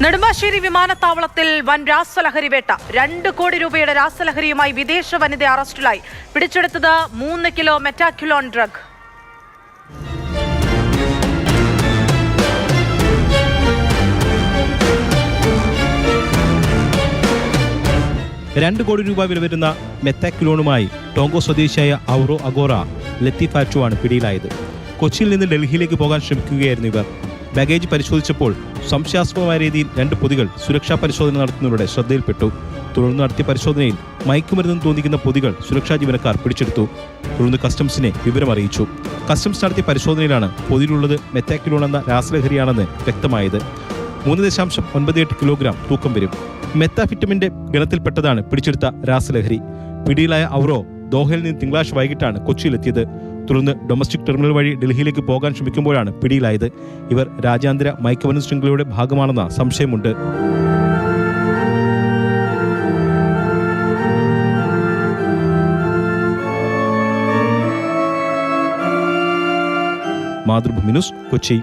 നെടുമ്പാശ്ശേരി വിമാനത്താവളത്തിൽ വൻ രാസലഹരി വേട്ട. 2 കോടി രൂപയുടെ രാസലഹരിയുമായി വിദേശ വനിത അറസ്റ്റിലായി. പിടിച്ചെടുത്തത് 3 കിലോ മെറ്റാക്യുലോൺ ഡ്രഗ്. $2 കോടി വില വരുന്ന മെത്താക്യുലോണുമായി ടോങ്കോ സ്വദേശിയായ ഔറോ അഗോറ ലത്തീഫാറ്റുവാണ് പിടിയിലായത്. കൊച്ചിയിൽ നിന്ന് ഡൽഹിയിലേക്ക് പോകാൻ ശ്രമിക്കുകയായിരുന്നു ഇവർ. ബാഗേജ് പരിശോധിച്ചപ്പോൾ സംശയാസ്പദമായ രീതിയിൽ 2 പൊതികൾ സുരക്ഷാ പരിശോധന നടത്തുന്നവരുടെ ശ്രദ്ധയിൽപ്പെട്ടു. തുടർന്ന് നടത്തിയ പരിശോധനയിൽ മയക്കുമരുന്നെന്ന് തോന്നിക്കുന്ന പൊതികൾ സുരക്ഷാ ജീവനക്കാർ പിടിച്ചെടുത്തു. തുടർന്ന് കസ്റ്റംസിനെ വിവരമറിയിച്ചു. കസ്റ്റംസ് നടത്തിയ പരിശോധനയിലാണ് പൊതിയിലുള്ളത് മെത്താക്യുലോൺ എന്ന രാസലഹരിയാണെന്ന് വ്യക്തമായത്. 3.98 കിലോഗ്രാം തൂക്കം വരും. മെത്താഫിറ്റമിന്റെ ഗണത്തിൽപ്പെട്ടതാണ് പിടിച്ചെടുത്ത രാസലഹരി. പിടിയിലായ ഔറോ ദോഹയിൽ നിന്ന് തിങ്കളാഴ്ച വൈകിട്ടാണ് കൊച്ചിയിലെത്തിയത്. തുടർന്ന് ഡൊമസ്റ്റിക് ടെർമിനൽ വഴി ഡൽഹിയിലേക്ക് പോകാൻ ശ്രമിക്കുമ്പോഴാണ് പിടിയിലായത്. ഇവർ രാജ്യാന്തര മയക്കുമരുന്ന് ശൃംഖലയുടെ ഭാഗമാണെന്ന സംശയമുണ്ട്. മാതൃഭൂമി ന്യൂസ്, കൊച്ചി.